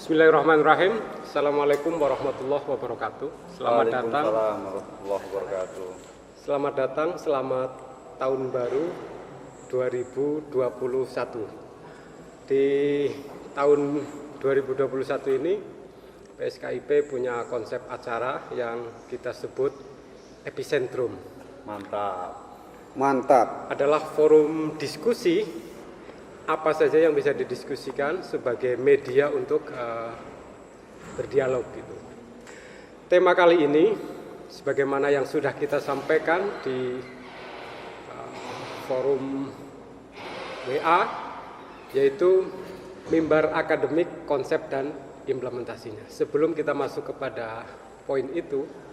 Bismillahirrahmanirrahim. Assalamualaikum warahmatullahi wabarakatuh. Selamat datang. Waalaikumsalam warahmatullahi wabarakatuh. Selamat datang, selamat tahun baru 2021. Di tahun 2021 ini PSKIP punya konsep acara yang kita sebut Epicentrum. Mantap. Adalah forum diskusi apa saja yang bisa didiskusikan sebagai media untuk berdialog gitu. Tema kali ini sebagaimana yang sudah kita sampaikan di forum WA, yaitu mimbar akademik, konsep dan implementasinya. Sebelum kita masuk kepada poin itu,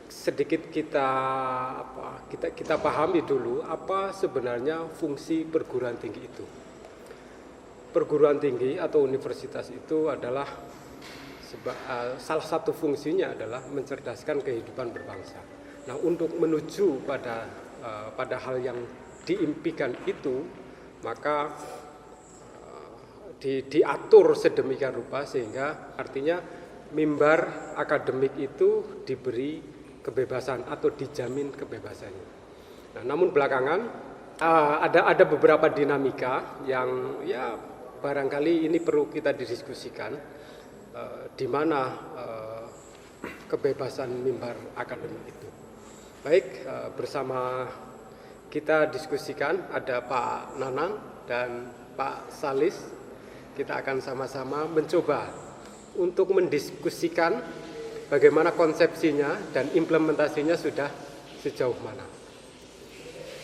sedikit kita pahami dulu apa sebenarnya fungsi perguruan tinggi itu. Perguruan tinggi atau universitas itu adalah salah satu fungsinya adalah mencerdaskan kehidupan berbangsa. Nah, untuk menuju pada hal yang diimpikan itu, maka diatur sedemikian rupa sehingga artinya mimbar akademik itu diberi kebebasan atau dijamin kebebasannya. Nah, namun belakangan ada beberapa dinamika yang ya barangkali ini perlu kita didiskusikan, di mana kebebasan mimbar akademik itu. Baik, bersama kita diskusikan ada Pak Nanang dan Pak Salis. Kita akan sama-sama mencoba untuk mendiskusikan bagaimana konsepsinya dan implementasinya sudah sejauh mana.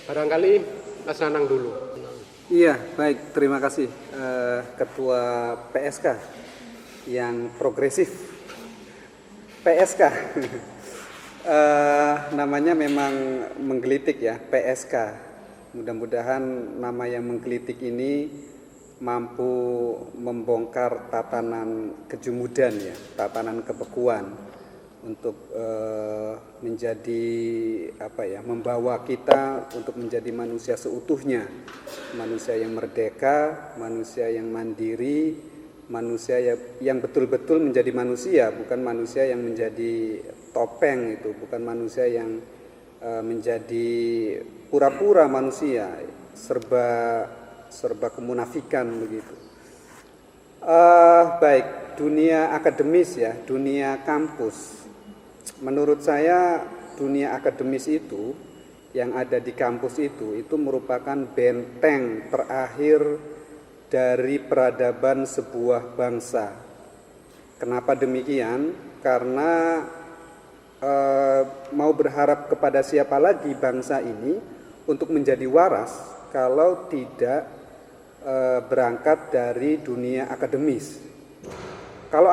Barangkali Mas Nanang dulu. Iya, baik. Terima kasih Ketua PSK yang progresif. PSK. Namanya memang menggelitik ya, PSK. Mudah-mudahan nama yang menggelitik ini mampu membongkar tatanan kejumudan ya, tatanan kebekuan untuk menjadi membawa kita untuk menjadi manusia seutuhnya, manusia yang merdeka, manusia yang mandiri, manusia yang betul-betul menjadi manusia, bukan manusia yang menjadi topeng itu, bukan manusia yang menjadi pura-pura manusia, serba kemunafikan begitu. Baik, dunia akademis ya, dunia kampus. Menurut saya dunia akademis itu yang ada di kampus itu merupakan benteng terakhir dari peradaban sebuah bangsa. Kenapa demikian? Karena mau berharap kepada siapa lagi bangsa ini untuk menjadi waras kalau tidak berangkat dari dunia akademis. Kalau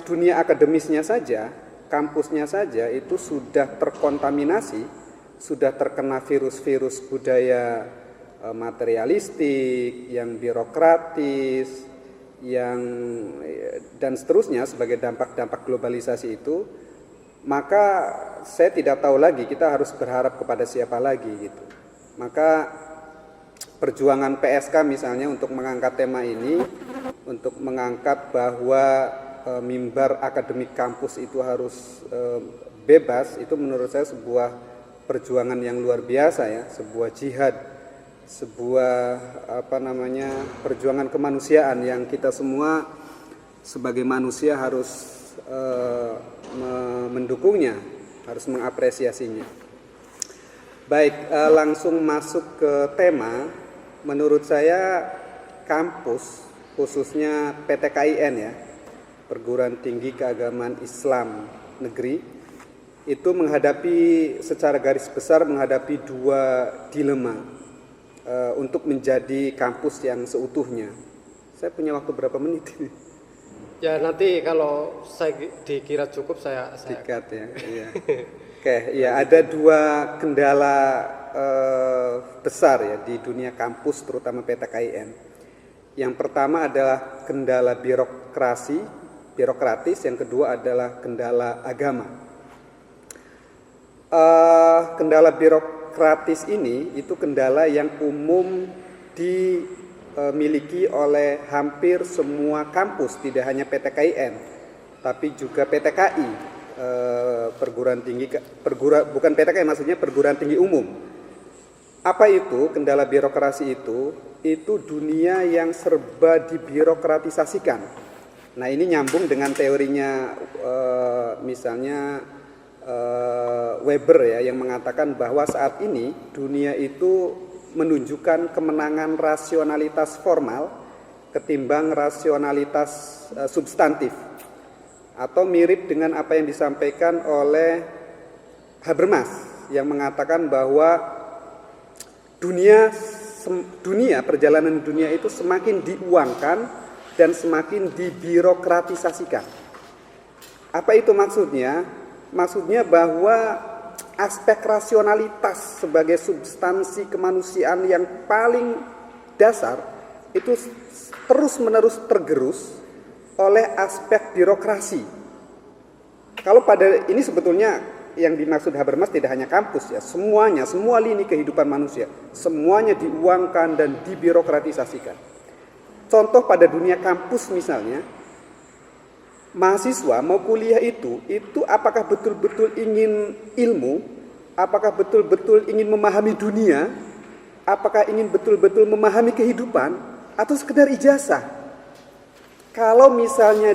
dunia akademisnya saja, kampusnya saja itu sudah terkontaminasi, sudah terkena virus-virus budaya materialistik, yang birokratis, dan seterusnya sebagai dampak-dampak globalisasi itu, maka saya tidak tahu lagi kita harus berharap kepada siapa lagi gitu. Maka perjuangan PSK misalnya untuk mengangkat tema ini, untuk mengangkat bahwa mimbar akademik kampus itu harus bebas, itu menurut saya sebuah perjuangan yang luar biasa ya, sebuah jihad, sebuah perjuangan kemanusiaan yang kita semua sebagai manusia harus mendukungnya, harus mengapresiasinya. Baik, langsung masuk ke tema. Menurut saya kampus, khususnya PTKIN ya, Perguruan Tinggi Keagamaan Islam Negeri, itu secara garis besar menghadapi dua dilema untuk menjadi kampus yang seutuhnya. Saya punya waktu berapa menit ini? Ya, nanti kalau saya dikira cukup saya sikat ya. Iya. Oke, ya ada dua kendala besar ya di dunia kampus, terutama PTKIN. Yang pertama adalah kendala birokratis, yang kedua adalah kendala agama. Kendala birokratis ini itu kendala yang umum dimiliki oleh hampir semua kampus, tidak hanya PTKIN, tapi juga PTKI, perguruan tinggi bukan PTKI, maksudnya perguruan tinggi umum. Apa itu kendala birokrasi itu? Itu dunia yang serba dibirokratisasikan. Nah, ini nyambung dengan teorinya misalnya Weber ya, yang mengatakan bahwa saat ini dunia itu menunjukkan kemenangan rasionalitas formal ketimbang rasionalitas substantif, atau mirip dengan apa yang disampaikan oleh Habermas yang mengatakan bahwa dunia perjalanan dunia itu semakin diuangkan dan semakin dibirokratisasikan. Apa itu maksudnya? Maksudnya bahwa aspek rasionalitas sebagai substansi kemanusiaan yang paling dasar itu terus-menerus tergerus oleh aspek birokrasi. Kalau pada ini sebetulnya yang dimaksud Habermas tidak hanya kampus ya, semuanya, semua lini kehidupan manusia, semuanya diuangkan dan dibirokratisasikan. Contoh pada dunia kampus misalnya, mahasiswa mau kuliah itu apakah betul-betul ingin ilmu, apakah betul-betul ingin memahami dunia, apakah ingin betul-betul memahami kehidupan, atau sekedar ijazah? Kalau misalnya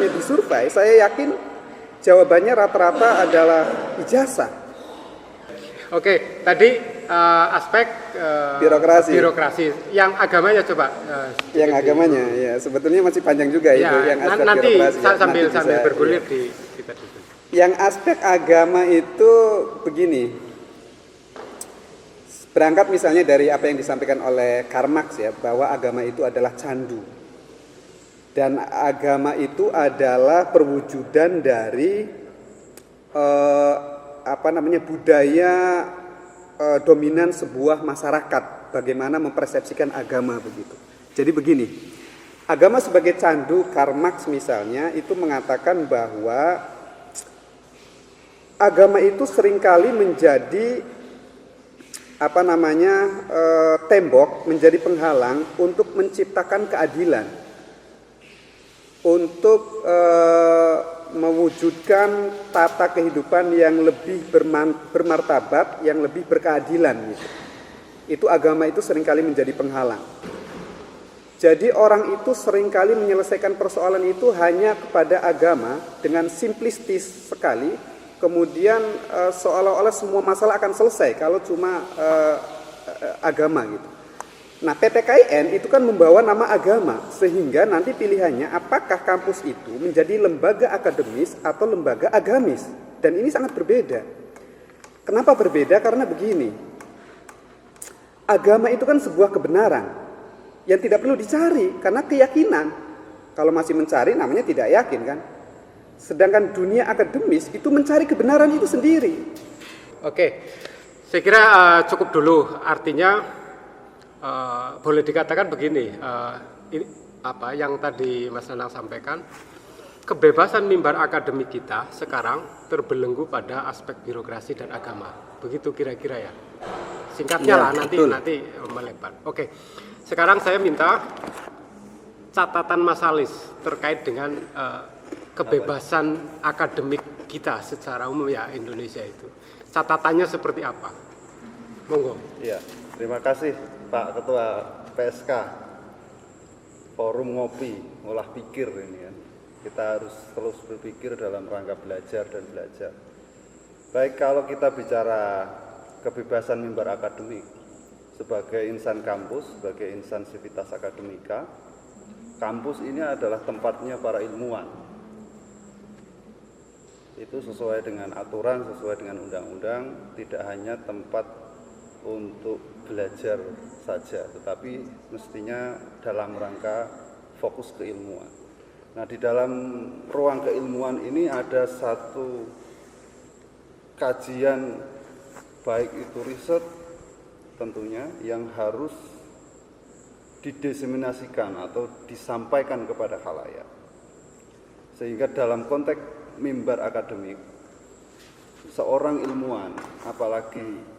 disurvei, saya yakin jawabannya rata-rata adalah ijazah. Oke, tadi aspek birokrasi. Yang agamanya coba. Yang agamanya ya sebetulnya masih panjang juga ya, itu yang aspek nanti birokrasi. Sambil bergulir ya. Di kita dulu. Yang aspek agama itu begini. Berangkat misalnya dari apa yang disampaikan oleh Karl Marx ya, bahwa agama itu adalah candu. Dan agama itu adalah perwujudan dari budaya dominan sebuah masyarakat, bagaimana mempersepsikan agama begitu. Jadi begini, agama sebagai candu, Karl Marx misalnya itu mengatakan bahwa agama itu seringkali menjadi tembok, menjadi penghalang untuk menciptakan keadilan, untuk mewujudkan tata kehidupan yang lebih bermartabat, yang lebih berkeadilan gitu. Itu agama itu seringkali menjadi penghalang. Jadi orang itu seringkali menyelesaikan persoalan itu hanya kepada agama dengan simplistis sekali, kemudian seolah-olah semua masalah akan selesai kalau cuma agama gitu. Nah, PTKIN itu kan membawa nama agama, sehingga nanti pilihannya apakah kampus itu menjadi lembaga akademis atau lembaga agamis. Dan ini sangat berbeda. Kenapa berbeda? Karena begini, agama itu kan sebuah kebenaran yang tidak perlu dicari, karena keyakinan. Kalau masih mencari namanya tidak yakin kan. Sedangkan dunia akademis itu mencari kebenaran itu sendiri. Oke, saya kira cukup dulu. Artinya boleh dikatakan begini, ini apa yang tadi Mas Nanang sampaikan, kebebasan mimbar akademik kita sekarang terbelenggu pada aspek birokrasi dan agama. Begitu kira-kira ya. Singkatnya ya, lah, nanti melebar. Oke, sekarang saya minta catatan Mas Alis terkait dengan kebebasan akademik kita secara umum ya, Indonesia itu. Catatannya seperti apa? Monggo. Iya, terima kasih Pak Ketua PSK. Forum ngopi, ngolah pikir ini kan. Kita harus terus berpikir dalam rangka belajar dan belajar. Baik, kalau kita bicara kebebasan mimbar akademik sebagai insan kampus, sebagai insan sivitas akademika, kampus ini adalah tempatnya para ilmuwan. Itu sesuai dengan aturan, sesuai dengan undang-undang, tidak hanya tempat untuk belajar saja, tetapi mestinya dalam rangka fokus keilmuan. Nah, di dalam ruang keilmuan ini ada satu kajian, baik itu riset tentunya, yang harus didiseminasikan atau disampaikan kepada khalayak. Sehingga dalam konteks mimbar akademik, seorang ilmuwan, apalagi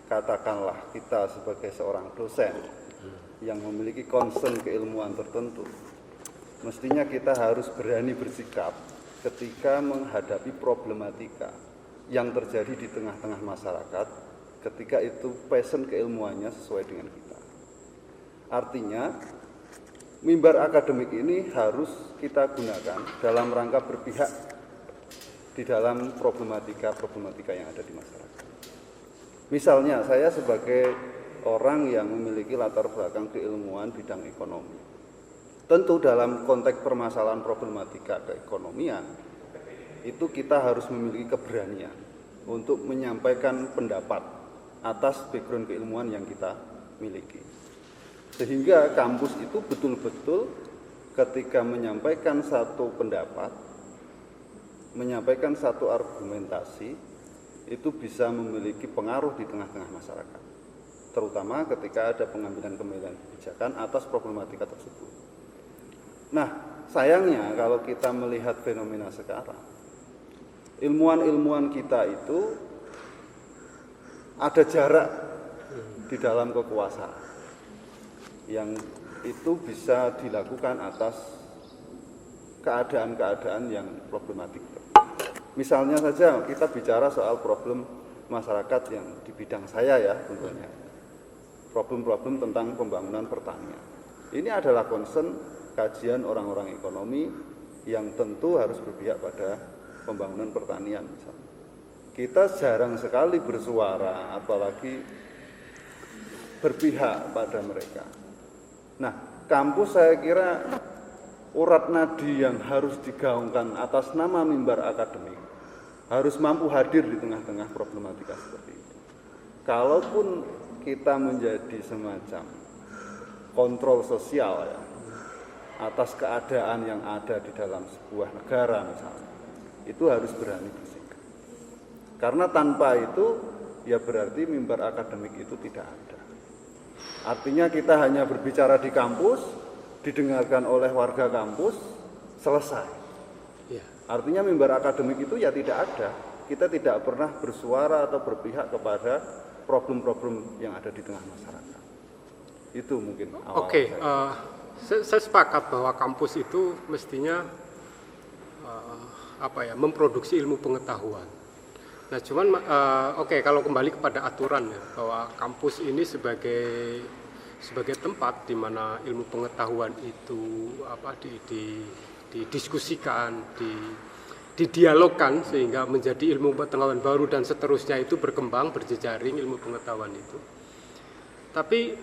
katakanlah kita sebagai seorang dosen yang memiliki concern keilmuan tertentu, mestinya kita harus berani bersikap ketika menghadapi problematika yang terjadi di tengah-tengah masyarakat ketika itu passion keilmuannya sesuai dengan kita. Artinya, mimbar akademik ini harus kita gunakan dalam rangka berpihak di dalam problematika yang ada di masyarakat. Misalnya, saya sebagai orang yang memiliki latar belakang keilmuan bidang ekonomi, tentu dalam konteks permasalahan problematika keekonomian, itu kita harus memiliki keberanian untuk menyampaikan pendapat atas background keilmuan yang kita miliki. Sehingga kampus itu betul-betul ketika menyampaikan satu pendapat, menyampaikan satu argumentasi, itu bisa memiliki pengaruh di tengah-tengah masyarakat, terutama ketika ada pengambilan kebijakan atas problematika tersebut. Nah, sayangnya kalau kita melihat fenomena sekarang, ilmuwan-ilmuwan kita itu ada jarak di dalam kekuasaan yang itu bisa dilakukan atas keadaan-keadaan yang problematik. Misalnya saja kita bicara soal problem masyarakat yang di bidang saya ya tentunya, problem-problem tentang pembangunan pertanian. Ini adalah concern kajian orang-orang ekonomi yang tentu harus berpihak pada pembangunan pertanian misalnya. Kita jarang sekali bersuara, apalagi berpihak pada mereka. Nah, kampus saya kira urat nadi yang harus digaungkan atas nama mimbar akademik harus mampu hadir di tengah-tengah problematika seperti itu. Kalaupun kita menjadi semacam kontrol sosial ya, atas keadaan yang ada di dalam sebuah negara misalnya, itu harus berani bersikap. Karena tanpa itu, ya berarti mimbar akademik itu tidak ada. Artinya kita hanya berbicara di kampus, didengarkan oleh warga kampus, selesai. Ya. Artinya mimbar akademik itu ya tidak ada. Kita tidak pernah bersuara atau berpihak kepada problem-problem yang ada di tengah masyarakat. Itu mungkin awal. Oke, saya sepakat bahwa kampus itu mestinya memproduksi ilmu pengetahuan. Nah, cuman kalau kembali kepada aturan ya, bahwa kampus ini sebagai tempat di mana ilmu pengetahuan itu didiskusikan, didialogkan sehingga menjadi ilmu pengetahuan baru dan seterusnya itu berkembang, berjejaring ilmu pengetahuan itu. Tapi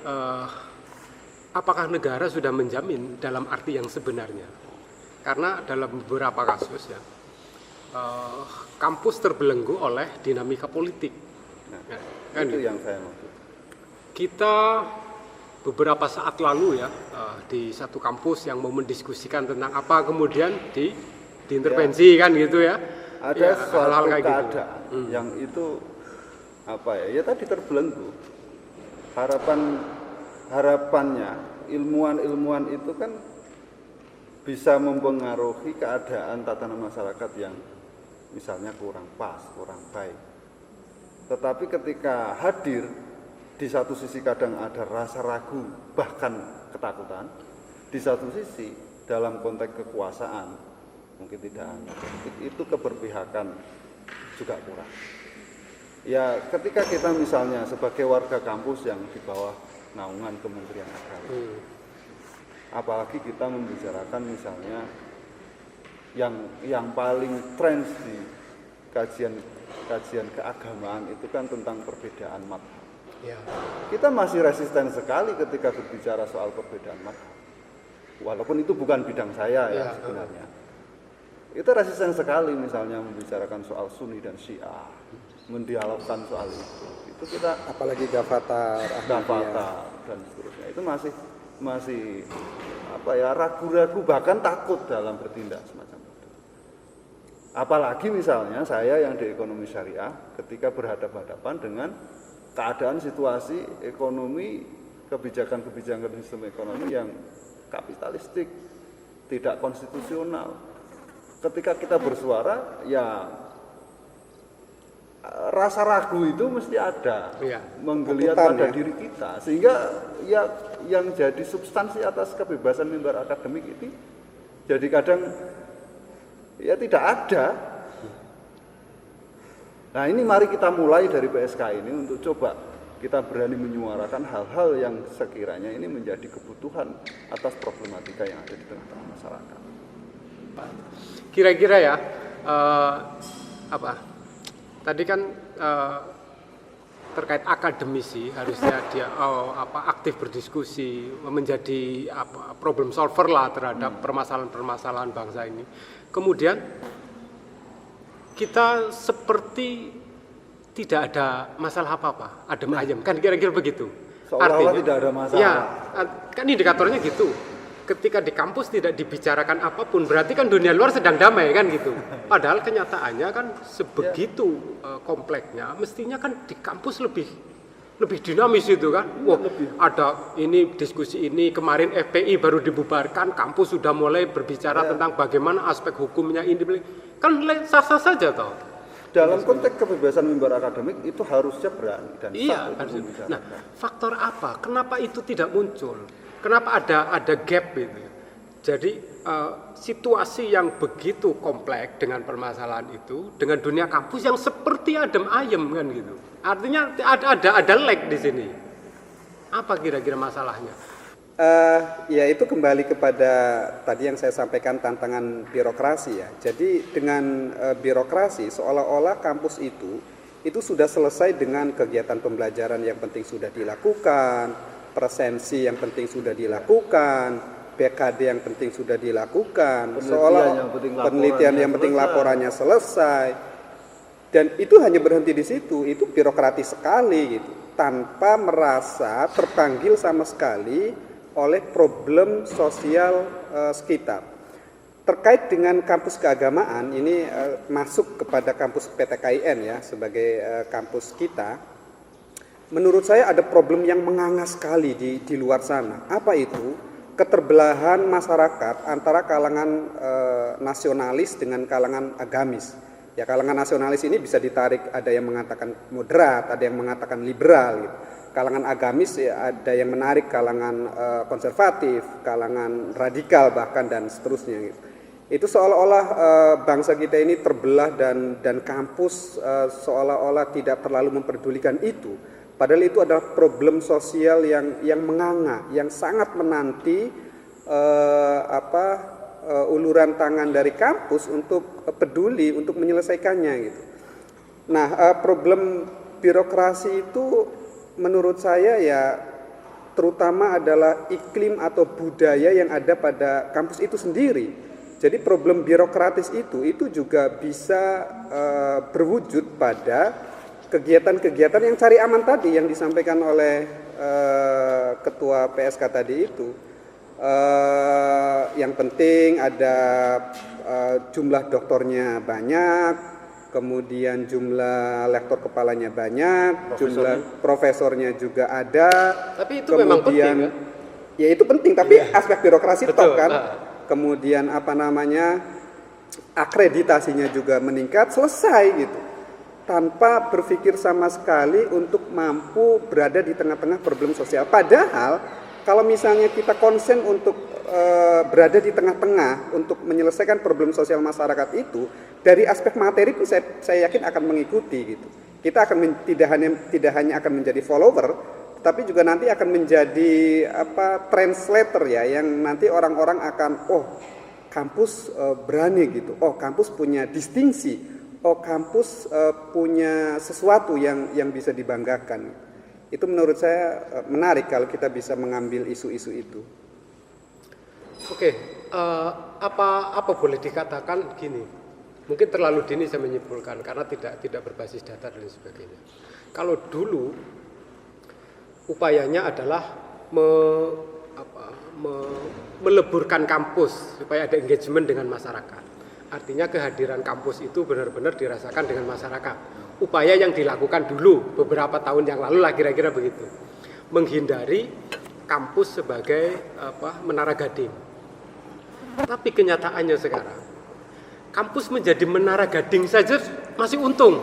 apakah negara sudah menjamin dalam arti yang sebenarnya? Karena dalam beberapa kasus ya, kampus terbelenggu oleh dinamika politik. Nah, itu yang saya maksud. Kita beberapa saat lalu ya di satu kampus yang mau mendiskusikan tentang apa kemudian diintervensi kan gitu ya. Ada ya, suatu hal-hal kayak keadaan gitu. yang itu ya tadi terbelenggu. Harapannya ilmuwan itu kan bisa mempengaruhi keadaan tatanan masyarakat yang misalnya kurang pas, kurang baik. Tetapi ketika hadir, di satu sisi kadang ada rasa ragu, bahkan ketakutan. Di satu sisi dalam konteks kekuasaan, mungkin tidak ada. Itu keberpihakan juga kurang. Ya ketika kita misalnya sebagai warga kampus yang di bawah naungan Kementerian Agama, apalagi kita membicarakan misalnya yang paling trends di kajian keagamaan itu kan tentang perbedaan mazhab. Ya. Kita masih resisten sekali ketika berbicara soal perbedaan mazhab. Walaupun itu bukan bidang saya ya sebenarnya. Itu resisten sekali misalnya membicarakan soal Sunni dan Syiah, mendialogkan soal itu. Itu kita apalagi Gavatar dan seterusnya. Itu masih ragu-ragu bahkan takut dalam bertindak semacam itu. Apalagi misalnya saya yang di ekonomi syariah ketika berhadapan-hadapan dengan keadaan situasi ekonomi, kebijakan-kebijakan sistem ekonomi yang kapitalistik, tidak konstitusional. Ketika kita bersuara, ya rasa ragu itu mesti ada Iya. menggeliat Takutan, pada ya. diri kita, sehingga ya yang jadi substansi atas kebebasan mimbar akademik itu jadi kadang ya tidak ada. Nah ini mari kita mulai dari PSK ini untuk coba kita berani menyuarakan hal-hal yang sekiranya ini menjadi kebutuhan atas problematika yang ada di tengah-tengah masyarakat. Kira-kira ya, tadi kan terkait akademisi harusnya dia aktif berdiskusi, menjadi problem solver lah terhadap permasalahan-permasalahan bangsa ini. Kemudian kita seperti tidak ada masalah apa-apa, adem ayem, kan kira-kira begitu. Seolah-olah tidak ada masalah. Ya, kan indikatornya gitu. Ketika di kampus tidak dibicarakan apapun, berarti kan dunia luar sedang damai kan gitu. Padahal kenyataannya kan sebegitu kompleksnya, mestinya kan di kampus lebih dinamis itu kan. Wah, ada ini diskusi ini, kemarin FPI baru dibubarkan, kampus sudah mulai berbicara tentang bagaimana aspek hukumnya ini. Kan sah-sah saja toh. Dalam konteks kebebasan mimbar akademik itu harusnya berani dan Iya, sah untuk membicarakan. nah, faktor apa? Kenapa itu tidak muncul? Kenapa ada gap itu? Jadi situasi yang begitu kompleks dengan permasalahan itu dengan dunia kampus yang seperti adem ayem kan gitu. Artinya ada lag di sini. Apa kira-kira masalahnya? Ya itu kembali kepada tadi yang saya sampaikan tantangan birokrasi ya. Jadi dengan birokrasi seolah-olah kampus itu sudah selesai dengan kegiatan pembelajaran yang penting sudah dilakukan, presensi yang penting sudah dilakukan, BKD yang penting sudah dilakukan, penelitian yang penting laporannya selesai. Dan itu hanya berhenti di situ, itu birokratis sekali gitu, tanpa merasa terpanggil sama sekali oleh problem sosial sekitar. Terkait dengan kampus keagamaan, ini masuk kepada kampus PTKIN ya sebagai kampus kita. Menurut saya ada problem yang menganga sekali di luar sana. Apa itu? Keterbelahan masyarakat antara kalangan nasionalis dengan kalangan agamis. Ya kalangan nasionalis ini bisa ditarik, ada yang mengatakan moderat, ada yang mengatakan liberal gitu. Kalangan agamis ya, ada yang menarik kalangan konservatif, kalangan radikal bahkan dan seterusnya gitu. Itu seolah-olah bangsa kita ini terbelah dan kampus seolah-olah tidak terlalu memperdulikan itu. Padahal itu adalah problem sosial yang menganga, yang sangat menanti uluran tangan dari kampus untuk peduli untuk menyelesaikannya gitu. Nah, problem birokrasi itu menurut saya ya terutama adalah iklim atau budaya yang ada pada kampus itu sendiri. Jadi problem birokratis itu juga bisa berwujud pada kegiatan-kegiatan yang cari aman tadi yang disampaikan oleh ketua PSK tadi itu. Yang penting ada jumlah doktornya banyak, kemudian jumlah lektor kepalanya banyak, jumlah profesornya juga ada. Tapi itu memang penting kan? Ya itu penting, tapi aspek birokrasi Betul, toh kan. Kemudian akreditasinya juga meningkat, selesai gitu. Tanpa berpikir sama sekali untuk mampu berada di tengah-tengah problem sosial. Padahal kalau misalnya kita konsen untuk berada di tengah-tengah untuk menyelesaikan problem sosial masyarakat itu, dari aspek materi pun saya yakin akan mengikuti gitu. Kita akan tidak hanya akan menjadi follower, tapi juga nanti akan menjadi translator ya, yang nanti orang-orang akan kampus berani gitu, kampus punya distingsi, kampus punya sesuatu yang bisa dibanggakan. Itu menurut saya menarik kalau kita bisa mengambil isu-isu itu. Oke, apa boleh dikatakan gini? Mungkin terlalu dini saya menyimpulkan karena tidak berbasis data dan sebagainya. Kalau dulu upayanya adalah meleburkan kampus supaya ada engagement dengan masyarakat. Artinya kehadiran kampus itu benar-benar dirasakan dengan masyarakat. Upaya yang dilakukan dulu beberapa tahun yang lalu lah kira-kira begitu. Menghindari kampus sebagai menara gading. Tapi kenyataannya sekarang kampus menjadi menara gading saja masih untung.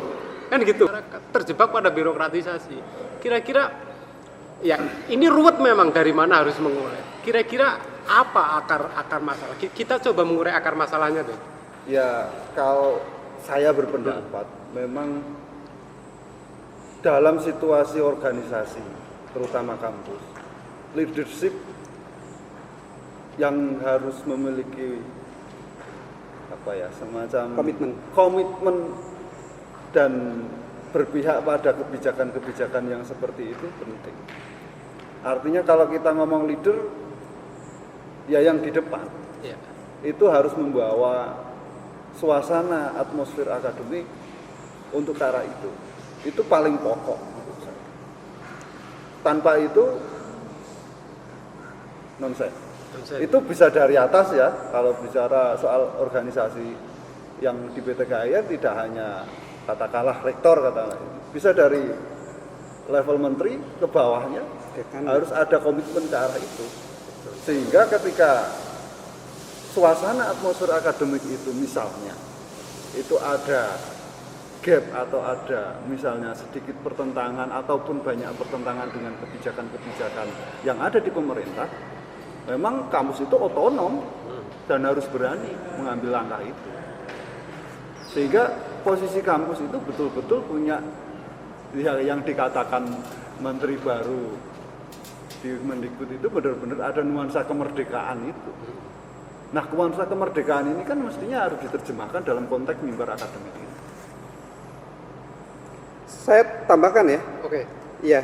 kan gitu. Terjebak pada birokratisasi. Kira-kira ya ini ruwet memang, dari mana harus mengurai. Kira-kira apa akar masalah? Kita coba mengurai akar masalahnya deh. Ya, kalau saya berpendapat memang dalam situasi organisasi, terutama kampus, leadership yang harus memiliki semacam komitmen dan berpihak pada kebijakan-kebijakan yang seperti itu penting. Artinya kalau kita ngomong leader, ya yang di depan itu harus membawa suasana atmosfer akademik untuk ke arah itu. Itu paling pokok menurut saya. Tanpa itu nonsens. Itu bisa dari atas ya, kalau bicara soal organisasi yang di PTKIN tidak hanya katakanlah rektor bisa dari level menteri ke bawahnya harus ada komitmen ke arah itu. Sehingga ketika suasana atmosfer akademik itu misalnya itu ada gap atau ada misalnya sedikit pertentangan ataupun banyak pertentangan dengan kebijakan-kebijakan yang ada di pemerintah, memang kampus itu otonom dan harus berani mengambil langkah itu. Sehingga posisi kampus itu betul-betul punya yang dikatakan menteri baru di Mendikbud itu benar-benar ada nuansa kemerdekaan itu. Nah, nuansa kemerdekaan ini kan mestinya harus diterjemahkan dalam konteks mimbar akademik ini. Saya tambahkan ya. Oke. Iya,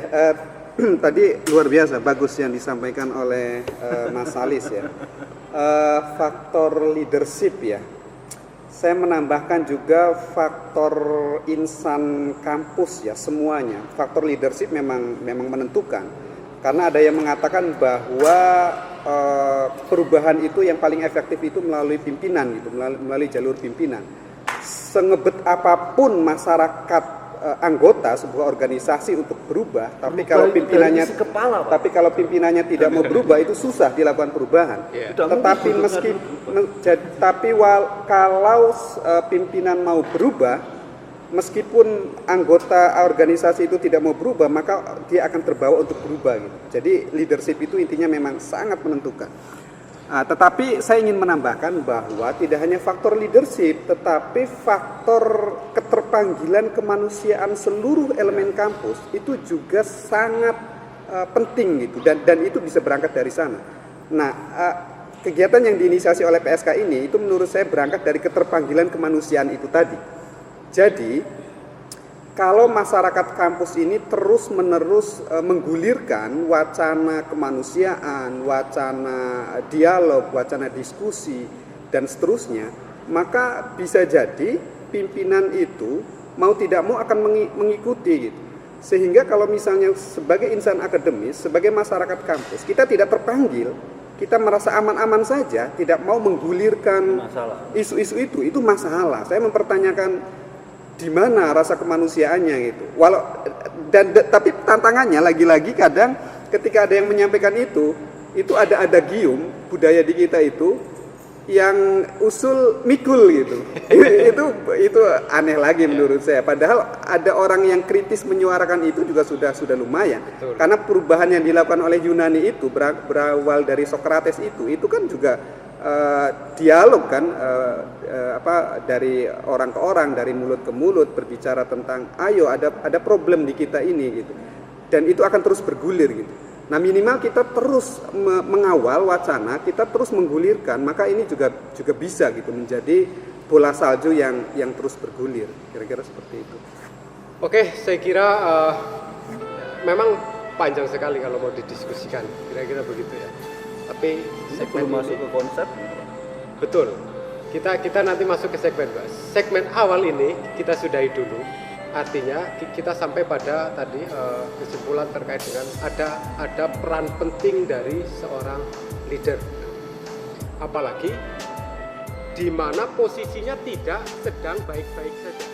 tadi luar biasa, bagus yang disampaikan oleh Mas Salis ya. Faktor leadership ya. Saya menambahkan juga faktor insan kampus ya, semuanya. Faktor leadership memang menentukan. Karena ada yang mengatakan bahwa perubahan itu yang paling efektif itu melalui pimpinan gitu, melalui jalur pimpinan. Sengebet apapun masyarakat anggota sebuah organisasi untuk berubah, tapi kalau pimpinannya tidak mau berubah, itu susah dilakukan perubahan. Tetapi kalau pimpinan mau berubah, meskipun anggota organisasi itu tidak mau berubah, maka dia akan terbawa untuk berubah gitu. Jadi leadership itu intinya memang sangat menentukan. Tetapi saya ingin menambahkan bahwa tidak hanya faktor leadership, tetapi faktor keterpanggilan kemanusiaan seluruh elemen kampus itu juga sangat penting gitu, dan itu bisa berangkat dari sana. Nah, kegiatan yang diinisiasi oleh PSK ini itu menurut saya berangkat dari keterpanggilan kemanusiaan itu tadi. Jadi kalau masyarakat kampus ini terus-menerus menggulirkan wacana kemanusiaan, wacana dialog, wacana diskusi, dan seterusnya, maka bisa jadi pimpinan itu mau tidak mau akan mengikuti gitu. Sehingga kalau misalnya sebagai insan akademis, sebagai masyarakat kampus, kita tidak terpanggil, kita merasa aman-aman saja, tidak mau menggulirkan isu-isu itu masalah. Saya mempertanyakan di mana rasa kemanusiaannya gitu. Tapi tantangannya lagi-lagi kadang ketika ada yang menyampaikan itu ada gium budaya di kita itu yang usul mikul gitu. itu aneh lagi menurut saya. Padahal ada orang yang kritis menyuarakan itu juga sudah lumayan. Betul. Karena perubahan yang dilakukan oleh Yunani itu berawal dari Sokrates itu kan juga dialog kan, dari orang ke orang, dari mulut ke mulut, berbicara tentang ayo ada problem di kita ini gitu, dan itu akan terus bergulir gitu. Nah, minimal kita terus mengawal wacana, kita terus menggulirkan, maka ini juga bisa gitu menjadi bola salju yang terus bergulir, kira-kira seperti itu. Oke, saya kira memang panjang sekali kalau mau didiskusikan, kira-kira begitu ya. Tapi belum masuk ke konsep. Betul. Kita nanti masuk ke segmen bahas. Segmen awal ini kita sudahi dulu. Artinya kita sampai pada tadi kesimpulan terkait dengan ada peran penting dari seorang leader. Apalagi di mana posisinya tidak sedang baik-baik saja.